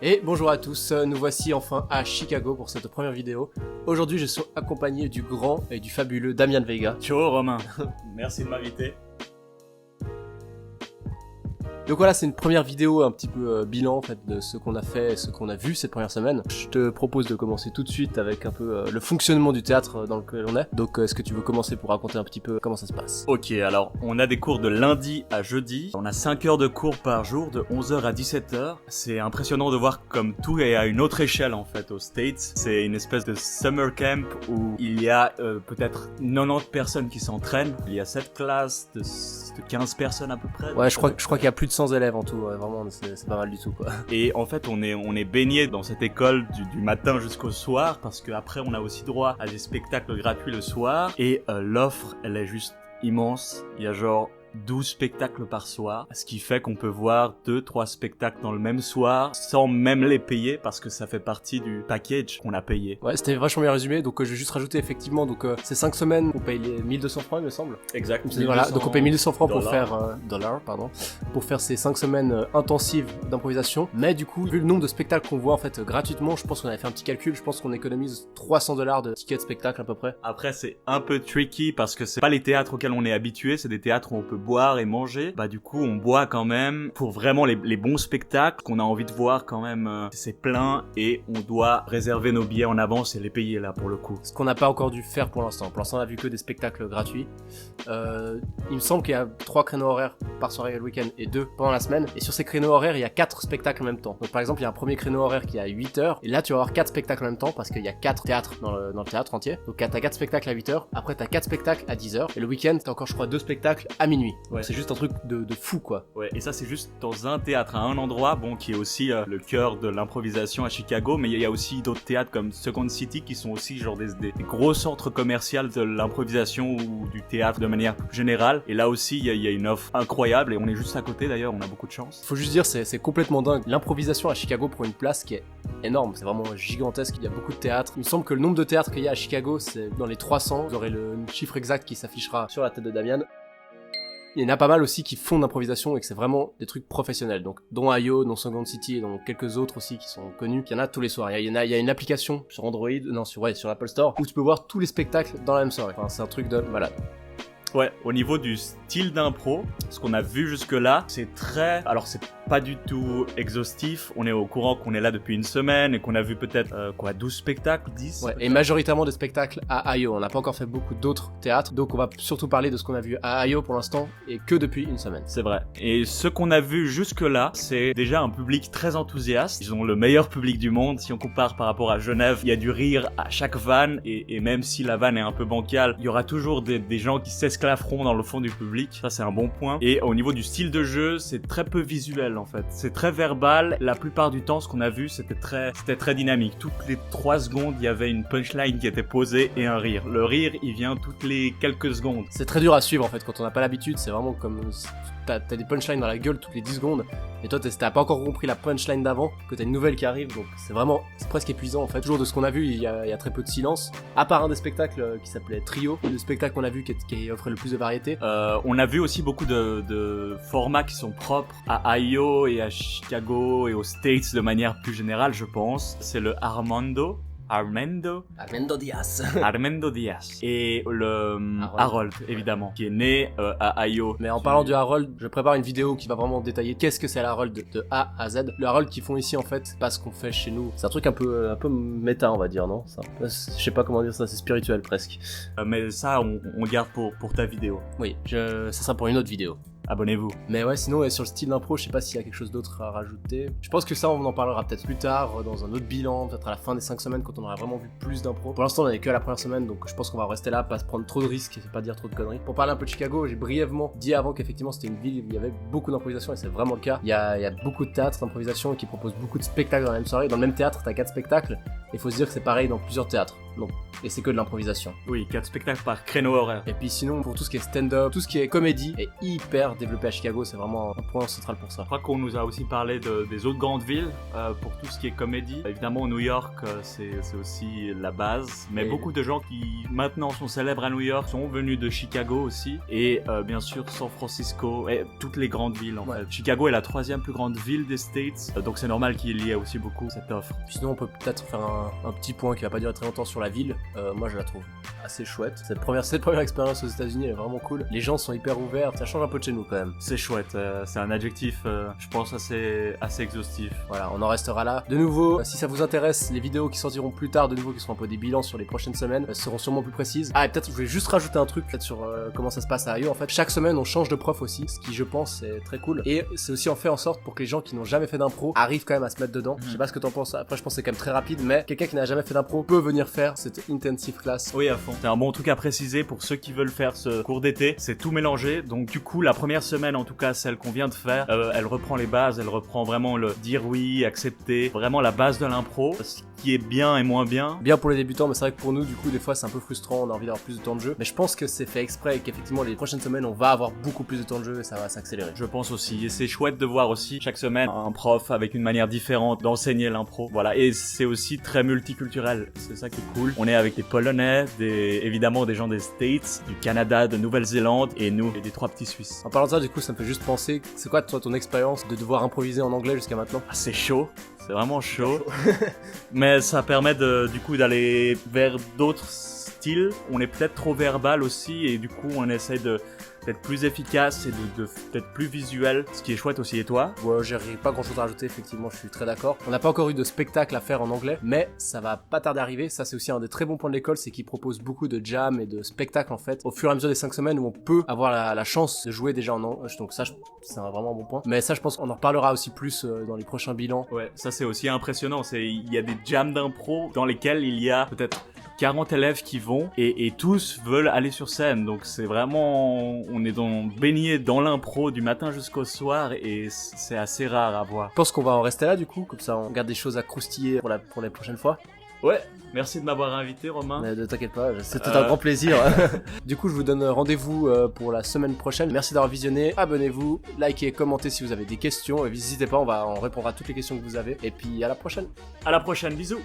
Et bonjour à tous, nous voici enfin à Chicago pour cette première vidéo. Aujourd'hui je suis accompagné du grand et du fabuleux Damian Veiga. Ciao Romain, merci de m'inviter. Donc voilà, c'est une première vidéo un petit peu bilan en fait de ce qu'on a fait et ce qu'on a vu cette première semaine. Je te propose de commencer tout de suite avec un peu le fonctionnement du théâtre dans lequel on est. Donc est-ce que tu veux commencer pour raconter un petit peu comment ça se passe? Ok, alors on a des cours de lundi à jeudi. On a 5 heures de cours par jour de 11h à 17h. C'est impressionnant de voir comme tout est à une autre échelle en fait aux States. C'est une espèce de summer camp où il y a peut-être 90 personnes qui s'entraînent. Il y a 7 classes de 15 personnes à peu près. Ouais, je crois qu'il y a plus de 100 élèves en tout, ouais, vraiment c'est pas mal du tout quoi. Et en fait on est baigné dans cette école du matin jusqu'au soir parce qu'après on a aussi droit à des spectacles gratuits le soir et l'offre elle est juste immense. Il y a genre 12 spectacles par soir, ce qui fait qu'on peut voir 2-3 spectacles dans le même soir sans même les payer parce que ça fait partie du package qu'on a payé. Ouais, c'était vachement bien résumé, donc je vais juste rajouter effectivement, donc c'est 5 semaines, on paye les 1200 francs il me semble. Exact. Voilà, donc on paye 1200 francs pour dollars. faire pour faire ces 5 semaines intensives d'improvisation. Mais du coup, vu le nombre de spectacles qu'on voit en fait gratuitement, je pense qu'on avait fait un petit calcul, je pense qu'on économise $300 de tickets de spectacle à peu près. Après c'est un peu tricky parce que c'est pas les théâtres auxquels on est habitué, c'est des théâtres où on peut boire et manger. Bah du coup on boit quand même pour vraiment les bons spectacles qu'on a envie de voir quand même. C'est plein et on doit réserver nos billets en avance et les payer là pour le coup. Ce qu'on n'a pas encore dû faire pour l'instant. Pour l'instant on a vu que des spectacles gratuits. Il me semble qu'il y a 3 créneaux horaires par soirée le week-end et 2 pendant la semaine. Et sur ces créneaux horaires il y a 4 spectacles en même temps. Donc par exemple il y a un premier créneau horaire qui est à 8h. Et là tu vas avoir 4 spectacles en même temps parce qu'il y a 4 théâtres dans le théâtre entier. Donc t'as 4 spectacles à 8h. Après t'as 4 spectacles à 10h. Et le week-end t'as encore je crois 2 spectacles à minuit. Ouais. C'est juste un truc de fou quoi. Ouais, et ça c'est juste dans un théâtre, à un endroit, bon, qui est aussi le cœur de l'improvisation à Chicago, mais il y a aussi d'autres théâtres comme Second City qui sont aussi genre des gros centres commerciaux de l'improvisation ou du théâtre de manière générale. Et là aussi il y a une offre incroyable et on est juste à côté d'ailleurs, on a beaucoup de chance. Faut juste dire, c'est complètement dingue. L'improvisation à Chicago prend une place qui est énorme, c'est vraiment gigantesque, il y a beaucoup de théâtres. Il me semble que le nombre de théâtres qu'il y a à Chicago, c'est dans les 300. Vous aurez le chiffre exact qui s'affichera sur la tête de Damian. Il y en a pas mal aussi qui font de l'improvisation et que c'est vraiment des trucs professionnels, donc dont IO, dont Second City et dont quelques autres aussi qui sont connus. Il y en a tous les soirs. Il y a une application sur Android, sur l'Apple Store, où tu peux voir tous les spectacles dans la même soirée. Enfin, c'est un truc de malade. Ouais, au niveau du style d'impro, ce qu'on a vu jusque-là, c'est très... Alors c'est pas du tout exhaustif, on est au courant qu'on est là depuis une semaine et qu'on a vu peut-être 12 spectacles, 10 Ouais, et majoritairement des spectacles à IO. On n'a pas encore fait beaucoup d'autres théâtres, donc on va surtout parler de ce qu'on a vu à IO pour l'instant et que depuis une semaine. C'est vrai. Et ce qu'on a vu jusque-là, c'est déjà un public très enthousiaste. Ils ont le meilleur public du monde. Si on compare par rapport à Genève, il y a du rire à chaque vanne et même si la vanne est un peu bancale, il y aura toujours des gens qui s'esclafferont dans le fond du public. Ça, c'est un bon point. Et au niveau du style de jeu, c'est très peu visuel en fait. C'est très verbal. La plupart du temps, ce qu'on a vu, c'était très dynamique. Toutes les 3 secondes, il y avait une punchline qui était posée et un rire. Le rire, il vient toutes les quelques secondes. C'est très dur à suivre en fait quand on n'a pas l'habitude, c'est vraiment comme t'as des punchlines dans la gueule toutes les 10 secondes et toi t'as pas encore compris la punchline d'avant, que t'as une nouvelle qui arrive, donc c'est presque épuisant en fait. Toujours de ce qu'on a vu, il y a très peu de silence, à part un des spectacles qui s'appelait Trio, le spectacle qu'on a vu qui offrait le plus de variété. On a vu aussi beaucoup de formats qui sont propres à IO et à Chicago et aux States de manière plus générale, je pense. C'est le Armando Diaz et le Harold évidemment qui est né à IO. Mais en parlant du Harold, je prépare une vidéo qui va vraiment détailler qu'est-ce que c'est l'Harold de A à Z. Le Harold qu'ils font ici en fait, c'est pas ce qu'on fait chez nous. C'est un truc un peu méta on va dire, non? Je sais pas comment dire ça, c'est spirituel presque. Mais ça on garde pour ta vidéo. Oui, ça sera pour une autre vidéo. Abonnez-vous. Mais ouais, sinon sur le style d'impro, je sais pas s'il y a quelque chose d'autre à rajouter. Je pense que ça, on en parlera peut-être plus tard, dans un autre bilan, peut-être à la fin des 5 semaines, quand on aura vraiment vu plus d'impro. Pour l'instant, on est que à la première semaine, donc je pense qu'on va rester là, pas se prendre trop de risques et pas dire trop de conneries. Pour parler un peu de Chicago, j'ai brièvement dit avant qu'effectivement c'était une ville où il y avait beaucoup d'improvisation, et c'est vraiment le cas. Il y a beaucoup de théâtres d'improvisation qui proposent beaucoup de spectacles dans la même soirée. Dans le même théâtre, t'as 4 spectacles, et il faut se dire que c'est pareil dans plusieurs théâtres. Non. Et c'est que de l'improvisation. Oui, 4 spectacles par créneau horaire. Et puis sinon, pour tout ce qui est stand-up, tout ce qui est comédie, est hyper développé à Chicago, c'est vraiment un point central pour ça. Je crois qu'on nous a aussi parlé des autres grandes villes pour tout ce qui est comédie. Évidemment, New York, c'est aussi la base. Mais beaucoup de gens qui maintenant sont célèbres à New York sont venus de Chicago aussi. Et bien sûr, San Francisco et toutes les grandes villes en fait. Chicago est la 3e plus grande ville des States. Donc c'est normal qu'il y ait aussi beaucoup cette offre. Puis sinon, on peut peut-être faire un petit point qui va pas durer très longtemps sur la ville. Moi, je la trouve assez chouette. Cette première expérience aux États-Unis, elle est vraiment cool. Les gens sont hyper ouverts. Ça change un peu de chez nous quand même. C'est chouette. C'est un adjectif, je pense, assez exhaustif. Voilà, on en restera là. De nouveau, si ça vous intéresse, les vidéos qui sortiront plus tard, de nouveau, qui seront un peu des bilans sur les prochaines semaines, seront sûrement plus précises. Ah, et peut-être, je vais juste rajouter un truc peut-être sur comment ça se passe à IO. En fait, chaque semaine, on change de prof aussi, ce qui, je pense, est très cool. Et c'est aussi en fait en sorte pour que les gens qui n'ont jamais fait d'impro arrivent quand même à se mettre dedans. Je sais pas ce que t'en penses. Après, je pense que c'est quand même très rapide, mais quelqu'un qui n'a jamais fait d'impro peut venir faire cette intensive class. Oui, à fond. C'est un bon truc à préciser pour ceux qui veulent faire ce cours d'été. C'est tout mélangé. Donc, du coup, la première semaine, en tout cas, celle qu'on vient de faire, elle reprend les bases, elle reprend vraiment le dire oui, accepter, vraiment la base de l'impro, ce qui est bien et moins bien. Bien pour les débutants, mais c'est vrai que pour nous, du coup, des fois, c'est un peu frustrant, on a envie d'avoir plus de temps de jeu. Mais je pense que c'est fait exprès et qu'effectivement, les prochaines semaines, on va avoir beaucoup plus de temps de jeu et ça va s'accélérer. Je pense aussi. Et c'est chouette de voir aussi chaque semaine un prof avec une manière différente d'enseigner l'impro. Voilà. Et c'est aussi très multiculturel. C'est ça qui est cool. On est avec des Polonais, évidemment des gens des States, du Canada, de Nouvelle-Zélande et nous, et des 3 petits Suisses. En parlant de ça, du coup, ça me fait juste penser, c'est quoi toi ton expérience de devoir improviser en anglais jusqu'à maintenant? Ah, c'est chaud. C'est vraiment chaud. Mais ça permet du coup d'aller vers d'autres styles. On est peut-être trop verbal aussi et du coup on essaie d'être plus efficace et d'être plus visuel, ce qui est chouette aussi. Et toi? Ouais, j'ai pas grand chose à rajouter, effectivement, je suis très d'accord. On n'a pas encore eu de spectacle à faire en anglais, mais ça va pas tarder à arriver. Ça, c'est aussi un des très bons points de l'école, c'est qu'ils proposent beaucoup de jams et de spectacles en fait, au fur et à mesure des 5 semaines où on peut avoir la chance de jouer déjà en anglais. Donc ça, c'est un vraiment bon point. Mais ça, je pense qu'on en reparlera aussi plus dans les prochains bilans. Ouais, ça c'est aussi impressionnant. Il y a des jams d'impro dans lesquels il y a peut-être 40 élèves qui vont et tous veulent aller sur scène. Donc c'est vraiment, on est baigné dans l'impro du matin jusqu'au soir et c'est assez rare à voir. Je pense qu'on va en rester là du coup, comme ça on garde des choses à croustiller pour les prochaines fois. Ouais, merci de m'avoir invité, Romain. Mais ne t'inquiète pas, c'était un grand plaisir. Du coup, je vous donne rendez-vous pour la semaine prochaine. Merci d'avoir visionné, abonnez-vous, likez, commentez si vous avez des questions. N'hésitez pas, on répondra à toutes les questions que vous avez. Et puis à la prochaine. À la prochaine, bisous.